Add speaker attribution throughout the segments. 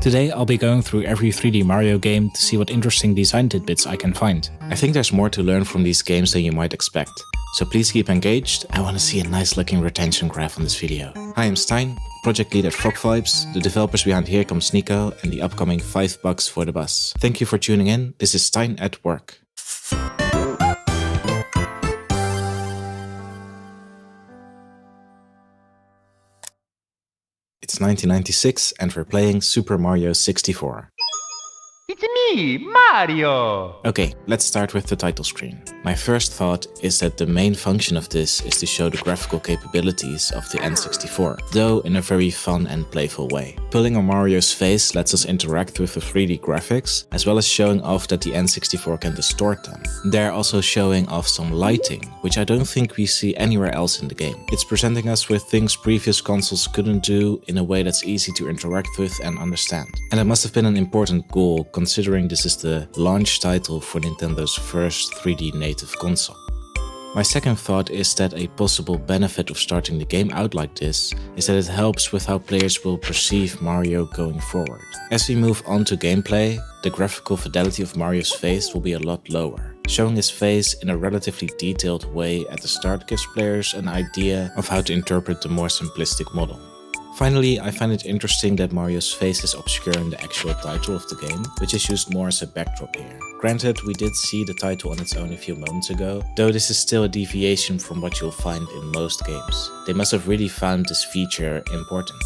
Speaker 1: Today I'll be going through every 3D Mario game to see what interesting design tidbits I can find. I think there's more to learn from these games than you might expect, so please keep engaged. I want to see a nice looking retention graph on this video. Hi, I'm Stijn, project lead at Frog Vibes, the developers behind Here Comes Niko and the upcoming $5 for the bus. Thank you for tuning in, this is Stijn at work. It's 1996 and we're playing Super Mario 64.
Speaker 2: It's me, Mario!
Speaker 1: Okay, let's start with the title screen. My first thought is that the main function of this is to show the graphical capabilities of the N64, though in a very fun and playful way. Pulling on Mario's face lets us interact with the 3D graphics, as well as showing off that the N64 can distort them. They're also showing off some lighting, which I don't think we see anywhere else in the game. It's presenting us with things previous consoles couldn't do in a way that's easy to interact with and understand. And it must have been an important goal, considering this is the launch title for Nintendo's first 3D native console. My second thought is that a possible benefit of starting the game out like this is that it helps with how players will perceive Mario going forward. As we move on to gameplay, the graphical fidelity of Mario's face will be a lot lower. Showing his face in a relatively detailed way at the start gives players an idea of how to interpret the more simplistic model. Finally, I find it interesting that Mario's face is obscuring the actual title of the game, which is used more as a backdrop here. Granted, we did see the title on its own a few moments ago, though this is still a deviation from what you'll find in most games. They must have really found this feature important.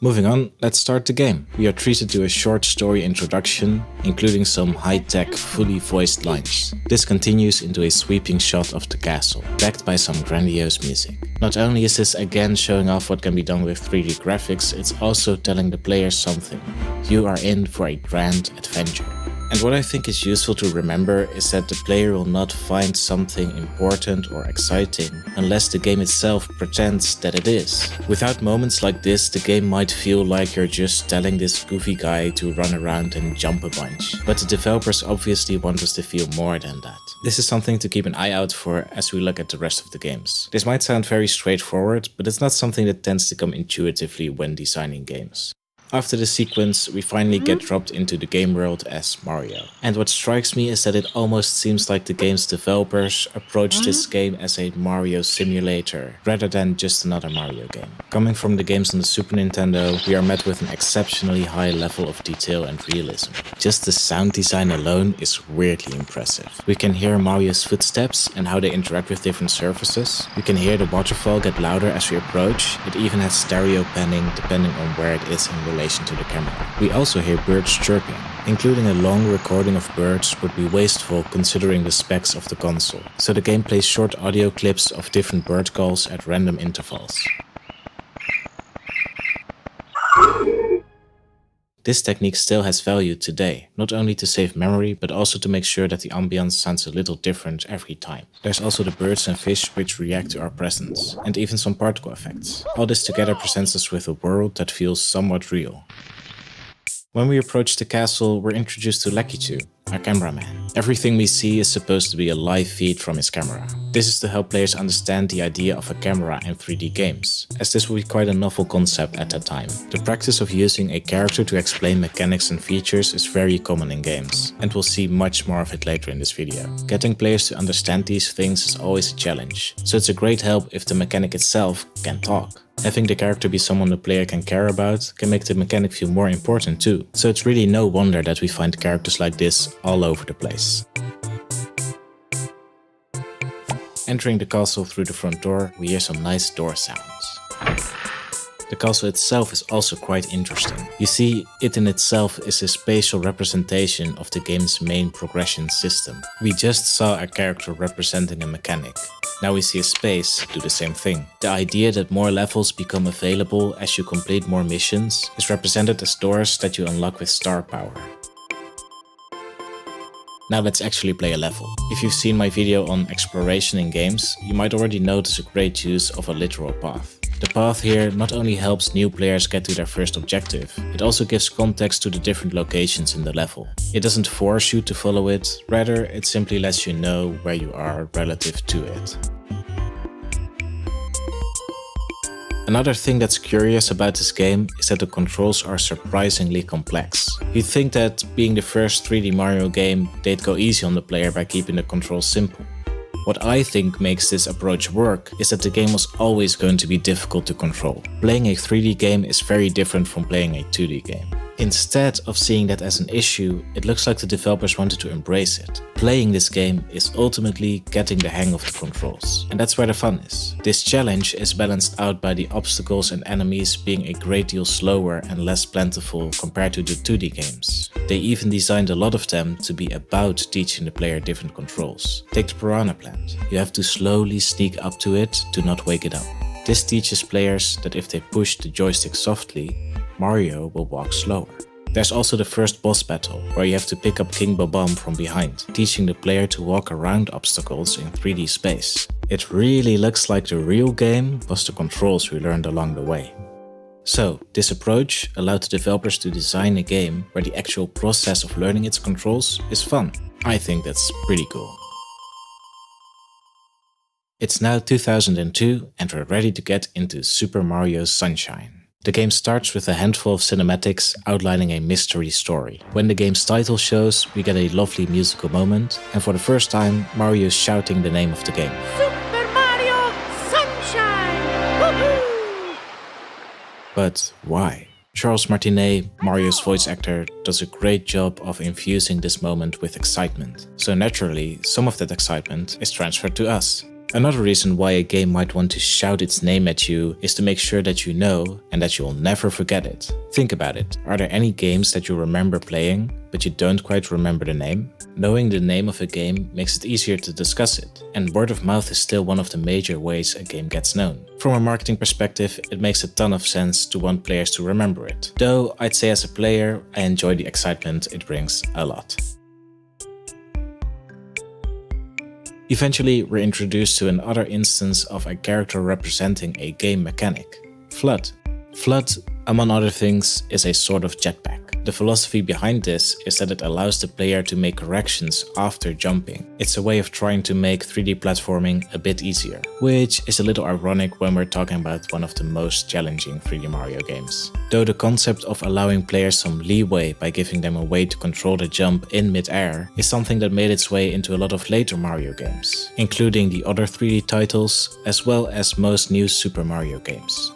Speaker 1: Moving on, let's start the game. We are treated to a short story introduction, including some high-tech, fully voiced lines. This continues into a sweeping shot of the castle, backed by some grandiose music. Not only is this again showing off what can be done with 3D graphics, it's also telling the player something. You are in for a grand adventure. And what I think is useful to remember is that the player will not find something important or exciting unless the game itself pretends that it is. Without moments like this, the game might feel like you're just telling this goofy guy to run around and jump a bunch. But the developers obviously want us to feel more than that. This is something to keep an eye out for as we look at the rest of the games. This might sound very straightforward, but it's not something that tends to come intuitively when designing games. After the sequence, we finally get dropped into the game world as Mario. And what strikes me is that it almost seems like the game's developers approached this game as a Mario simulator, rather than just another Mario game. Coming from the games on the Super Nintendo, we are met with an exceptionally high level of detail and realism. Just the sound design alone is weirdly impressive. We can hear Mario's footsteps and how they interact with different surfaces. We can hear the waterfall get louder as we approach. It even has stereo panning depending on where it is in relation to the camera. We also hear birds chirping. Including a long recording of birds would be wasteful considering the specs of the console, so the game plays short audio clips of different bird calls at random intervals. This technique still has value today, not only to save memory, but also to make sure that the ambience sounds a little different every time. There's also the birds and fish which react to our presence, and even some particle effects. All this together presents us with a world that feels somewhat real. When we approach the castle, we're introduced to Lakitu, our cameraman. Everything we see is supposed to be a live feed from his camera. This is to help players understand the idea of a camera in 3D games, as this would be quite a novel concept at that time. The practice of using a character to explain mechanics and features is very common in games, and we'll see much more of it later in this video. Getting players to understand these things is always a challenge, so it's a great help if the mechanic itself can talk. Having the character be someone the player can care about can make the mechanic feel more important too, so it's really no wonder that we find characters like this all over the place. Entering the castle through the front door, we hear some nice door sounds. The castle itself is also quite interesting. You see, it in itself is a spatial representation of the game's main progression system. We just saw a character representing a mechanic. Now we see a space do the same thing. The idea that more levels become available as you complete more missions is represented as doors that you unlock with star power. Now let's actually play a level. If you've seen my video on exploration in games, you might already notice a great use of a literal path. The path here not only helps new players get to their first objective, it also gives context to the different locations in the level. It doesn't force you to follow it, rather it simply lets you know where you are relative to it. Another thing that's curious about this game is that the controls are surprisingly complex. You'd think that being the first 3D Mario game, they'd go easy on the player by keeping the controls simple. What I think makes this approach work is that the game was always going to be difficult to control. Playing a 3D game is very different from playing a 2D game. Instead of seeing that as an issue, it looks like the developers wanted to embrace it. Playing this game is ultimately getting the hang of the controls, and that's where the fun is. This challenge is balanced out by the obstacles and enemies being a great deal slower and less plentiful compared to the 2D games. They even designed a lot of them to be about teaching the player different controls. Take the piranha plant. You have to slowly sneak up to it to not wake it up. This teaches players that if they push the joystick softly, Mario will walk slower. There's also the first boss battle, where you have to pick up King Bob-omb from behind, teaching the player to walk around obstacles in 3D space. It really looks like the real game was the controls we learned along the way. So, this approach allowed the developers to design a game where the actual process of learning its controls is fun. I think that's pretty cool. It's now 2002 and we're ready to get into Super Mario Sunshine. The game starts with a handful of cinematics outlining a mystery story. When the game's title shows, we get a lovely musical moment, and for the first time, Mario is shouting the name of the game.
Speaker 3: Super Mario Sunshine! Woohoo!
Speaker 1: But why? Charles Martinet, Mario's voice actor, does a great job of infusing this moment with excitement. So naturally, some of that excitement is transferred to us. Another reason why a game might want to shout its name at you is to make sure that you know and that you'll never forget it. Think about it. Are there any games that you remember playing, but you don't quite remember the name? Knowing the name of a game makes it easier to discuss it, and word of mouth is still one of the major ways a game gets known. From a marketing perspective, it makes a ton of sense to want players to remember it. Though I'd say as a player, I enjoy the excitement it brings a lot. Eventually, we're introduced to another instance of a character representing a game mechanic, FLUDD. FLUDD, among other things, is a sort of jetpack. The philosophy behind this is that it allows the player to make corrections after jumping. It's a way of trying to make 3D platforming a bit easier, which is a little ironic when we're talking about one of the most challenging 3D Mario games. Though the concept of allowing players some leeway by giving them a way to control the jump in mid-air is something that made its way into a lot of later Mario games, including the other 3D titles as well as most new Super Mario games.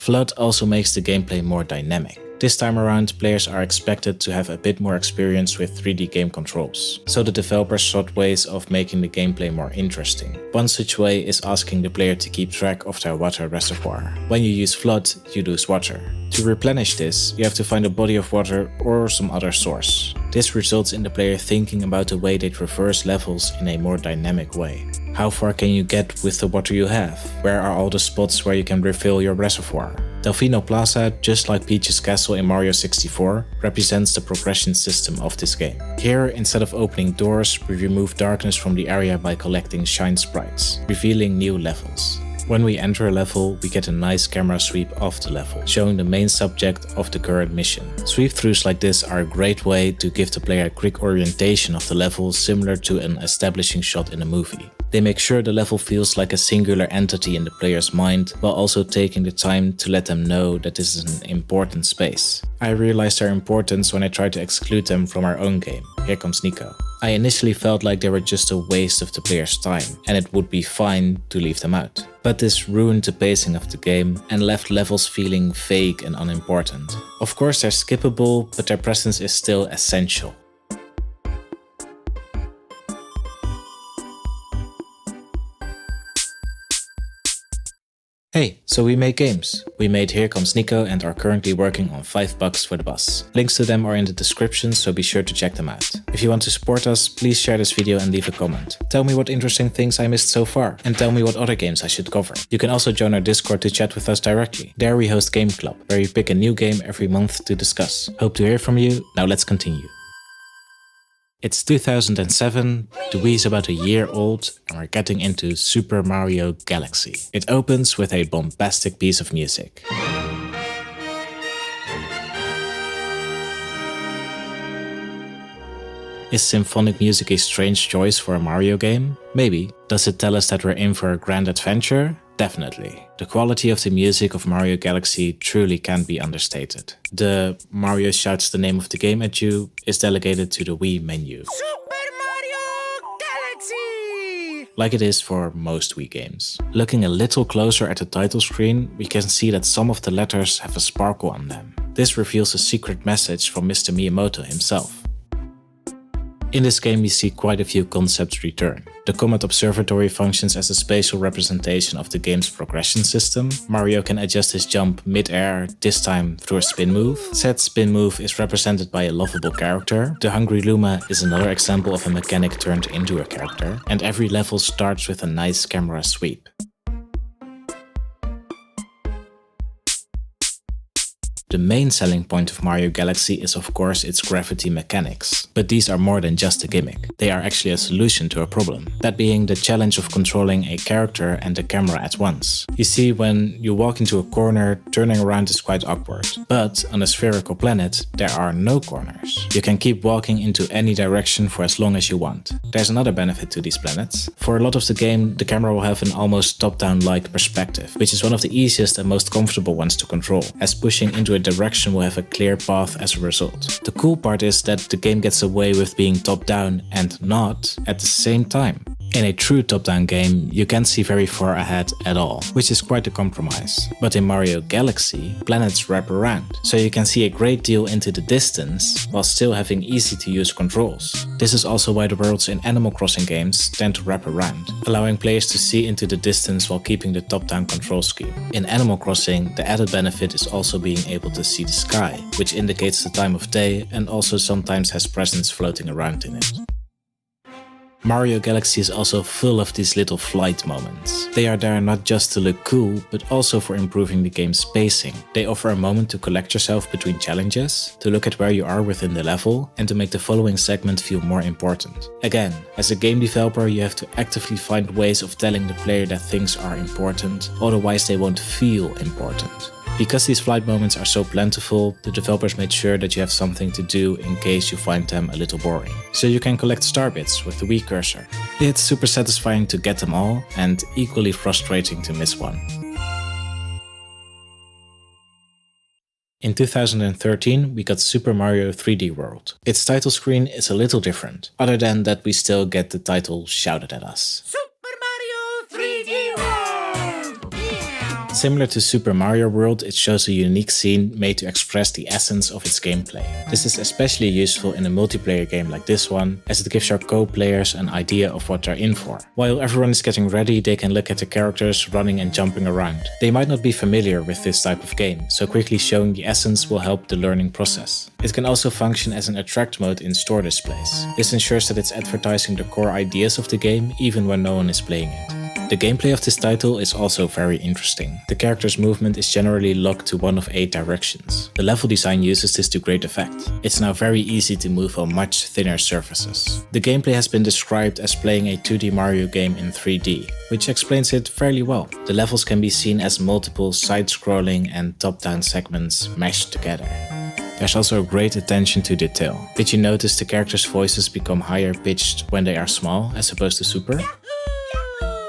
Speaker 1: FLUDD also makes the gameplay more dynamic. This time around, players are expected to have a bit more experience with 3D game controls, so the developers sought ways of making the gameplay more interesting. One such way is asking the player to keep track of their water reservoir. When you use FLUDD, you lose water. To replenish this, you have to find a body of water or some other source. This results in the player thinking about the way they traverse levels in a more dynamic way. How far can you get with the water you have? Where are all the spots where you can refill your reservoir? Delfino Plaza, just like Peach's castle in Mario 64, represents the progression system of this game. Here, instead of opening doors, we remove darkness from the area by collecting shine sprites, revealing new levels. When we enter a level, we get a nice camera sweep of the level, showing the main subject of the current mission. Sweep-throughs like this are a great way to give the player a quick orientation of the level, similar to an establishing shot in a movie. They make sure the level feels like a singular entity in the player's mind, while also taking the time to let them know that this is an important space. I realized their importance when I tried to exclude them from our own game, Here Comes Niko. I initially felt like they were just a waste of the player's time, and it would be fine to leave them out. But this ruined the pacing of the game and left levels feeling vague and unimportant. Of course they're skippable, but their presence is still essential. Hey, so we make games. We made Here Comes Niko and are currently working on $5 for the bus. Links to them are in the description, so be sure to check them out. If you want to support us, please share this video and leave a comment. Tell me what interesting things I missed so far, and tell me what other games I should cover. You can also join our Discord to chat with us directly. There we host Game Club, where we pick a new game every month to discuss. Hope to hear from you. Now let's continue. It's 2007, the Wii is about a year old, and we're getting into Super Mario Galaxy. It opens with a bombastic piece of music. Is symphonic music a strange choice for a Mario game? Maybe. Does it tell us that we're in for a grand adventure? Definitely. The quality of the music of Mario Galaxy truly can't be understated. The Mario shouts the name of the game at you is delegated to the Wii menu,
Speaker 3: Super Mario Galaxy!
Speaker 1: like it is for most Wii games. Looking a little closer at the title screen, we can see that some of the letters have a sparkle on them. This reveals a secret message from Mr. Miyamoto himself. In this game we see quite a few concepts return. The Comet Observatory functions as a spatial representation of the game's progression system. Mario can adjust his jump mid-air, this time through a spin move. Said spin move is represented by a lovable character. The Hungry Luma is another example of a mechanic turned into a character. And every level starts with a nice camera sweep. The main selling point of Mario Galaxy is of course its gravity mechanics, but these are more than just a gimmick. They are actually a solution to a problem, that being the challenge of controlling a character and the camera at once. You see, when you walk into a corner, turning around is quite awkward, but on a spherical planet there are no corners. You can keep walking into any direction for as long as you want. There's another benefit to these planets. For a lot of the game, the camera will have an almost top-down-like perspective, which is one of the easiest and most comfortable ones to control, as pushing into a direction will have a clear path as a result. The cool part is that the game gets away with being top-down and not at the same time. In a true top-down game, you can't see very far ahead at all, which is quite a compromise. But in Mario Galaxy, planets wrap around, so you can see a great deal into the distance while still having easy-to-use controls. This is also why the worlds in Animal Crossing games tend to wrap around, allowing players to see into the distance while keeping the top-down control scheme. In Animal Crossing, the added benefit is also being able to see the sky, which indicates the time of day and also sometimes has presents floating around in it. Mario Galaxy is also full of these little flight moments. They are there not just to look cool, but also for improving the game's pacing. They offer a moment to collect yourself between challenges, to look at where you are within the level, and to make the following segment feel more important. Again, as a game developer, you have to actively find ways of telling the player that things are important, otherwise they won't feel important. Because these flight moments are so plentiful, the developers made sure that you have something to do in case you find them a little boring. So you can collect star bits with the Wii cursor. It's super satisfying to get them all, and equally frustrating to miss one. In 2013, we got Super Mario 3D World. Its title screen is a little different, other than that we still get the title shouted at us.
Speaker 3: Super Mario 3D World!
Speaker 1: Similar to Super Mario World, it shows a unique scene made to express the essence of its gameplay. This is especially useful in a multiplayer game like this one, as it gives your co-players an idea of what they're in for. While everyone is getting ready, they can look at the characters running and jumping around. They might not be familiar with this type of game, so quickly showing the essence will help the learning process. It can also function as an attract mode in store displays. This ensures that it's advertising the core ideas of the game even when no one is playing it. The gameplay of this title is also very interesting. The character's movement is generally locked to one of 8 directions. The level design uses this to great effect. It's now very easy to move on much thinner surfaces. The gameplay has been described as playing a 2D Mario game in 3D, which explains it fairly well. The levels can be seen as multiple side-scrolling and top-down segments meshed together. There's also great attention to detail. Did you notice the characters' voices become higher pitched when they are small as opposed to super?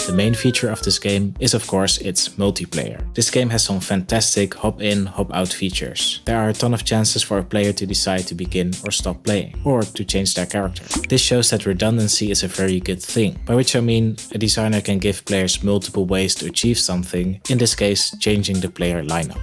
Speaker 1: The main feature of this game is of course its multiplayer. This game has some fantastic hop-in, hop-out features. There are a ton of chances for a player to decide to begin or stop playing, or to change their character. This shows that redundancy is a very good thing, by which I mean a designer can give players multiple ways to achieve something, in this case changing the player lineup.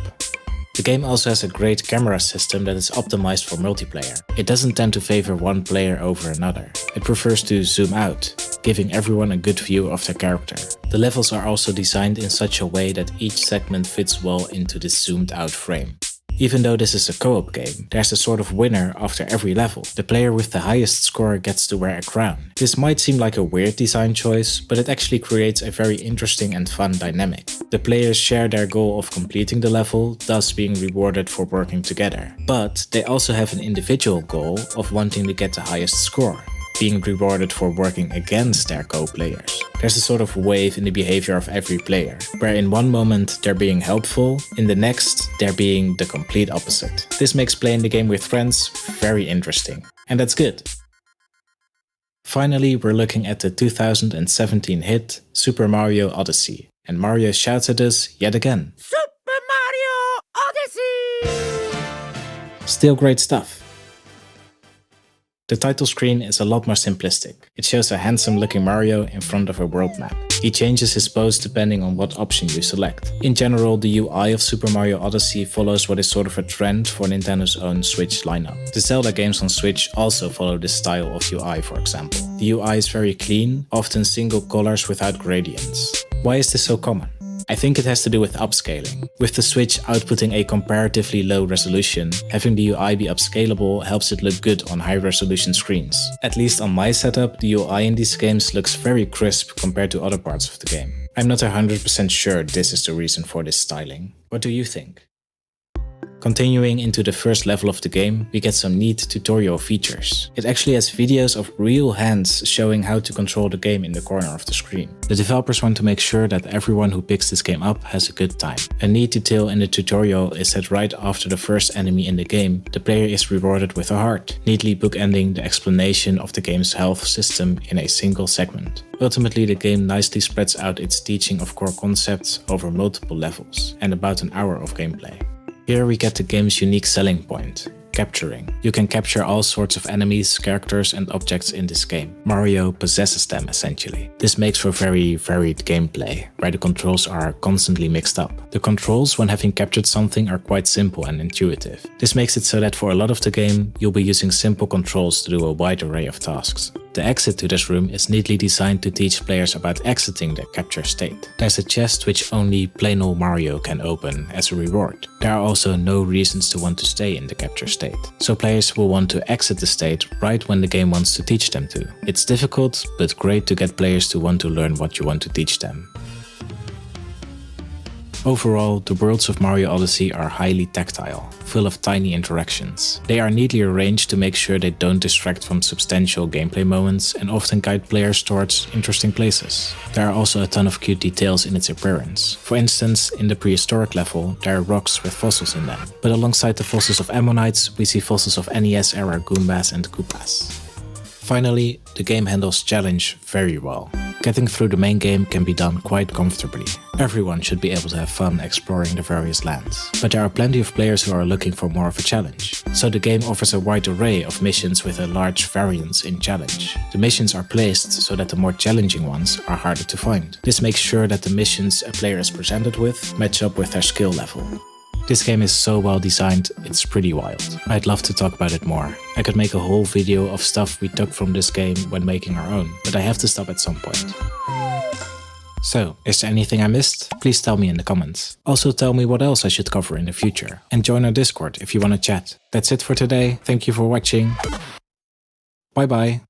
Speaker 1: The game also has a great camera system that is optimized for multiplayer. It doesn't tend to favor one player over another. It prefers to zoom out, giving everyone a good view of their character. The levels are also designed in such a way that each segment fits well into this zoomed out frame. Even though this is a co-op game, there's a sort of winner after every level. The player with the highest score gets to wear a crown. This might seem like a weird design choice, but it actually creates a very interesting and fun dynamic. The players share their goal of completing the level, thus being rewarded for working together. But they also have an individual goal of wanting to get the highest score, being rewarded for working against their co-players. There's a sort of wave in the behavior of every player, where in one moment they're being helpful, in the next they're being the complete opposite. This makes playing the game with friends very interesting, and that's good. Finally, we're looking at the 2017 hit Super Mario Odyssey, and Mario shouts at us yet again.
Speaker 3: Super Mario Odyssey!
Speaker 1: Still great stuff. The title screen is a lot more simplistic. It shows a handsome looking Mario in front of a world map. He changes his pose depending on what option you select. In general, the UI of Super Mario Odyssey follows what is sort of a trend for Nintendo's own Switch lineup. The Zelda games on Switch also follow this style of UI, for example. The UI is very clean, often single colors without gradients. Why is this so common? I think it has to do with upscaling. With the Switch outputting a comparatively low resolution, having the UI be upscalable helps it look good on high resolution screens. At least on my setup, the UI in these games looks very crisp compared to other parts of the game. I'm not 100% sure this is the reason for this styling. What do you think? Continuing into the first level of the game, we get some neat tutorial features. It actually has videos of real hands showing how to control the game in the corner of the screen. The developers want to make sure that everyone who picks this game up has a good time. A neat detail in the tutorial is that right after the first enemy in the game, the player is rewarded with a heart, neatly bookending the explanation of the game's health system in a single segment. Ultimately, the game nicely spreads out its teaching of core concepts over multiple levels, and about an hour of gameplay. Here we get the game's unique selling point, capturing. You can capture all sorts of enemies, characters and objects in this game. Mario possesses them essentially. This makes for very varied gameplay, where the controls are constantly mixed up. The controls when having captured something are quite simple and intuitive. This makes it so that for a lot of the game, you'll be using simple controls to do a wide array of tasks. The exit to this room is neatly designed to teach players about exiting the capture state. There's a chest which only plain old Mario can open as a reward. There are also no reasons to want to stay in the capture state, so players will want to exit the state right when the game wants to teach them to. It's difficult, but great to get players to want to learn what you want to teach them. Overall, the worlds of Mario Odyssey are highly tactile, full of tiny interactions. They are neatly arranged to make sure they don't distract from substantial gameplay moments and often guide players towards interesting places. There are also a ton of cute details in its appearance. For instance, in the prehistoric level, there are rocks with fossils in them. But alongside the fossils of Ammonites, we see fossils of NES-era Goombas and Koopas. Finally, the game handles challenge very well. Getting through the main game can be done quite comfortably. Everyone should be able to have fun exploring the various lands. But there are plenty of players who are looking for more of a challenge. So the game offers a wide array of missions with a large variance in challenge. The missions are placed so that the more challenging ones are harder to find. This makes sure that the missions a player is presented with match up with their skill level. This game is so well designed, it's pretty wild. I'd love to talk about it more. I could make a whole video of stuff we took from this game when making our own, but I have to stop at some point. So, is there anything I missed? Please tell me in the comments. Also tell me what else I should cover in the future. And join our Discord if you want to chat. That's it for today. Thank you for watching. Bye bye.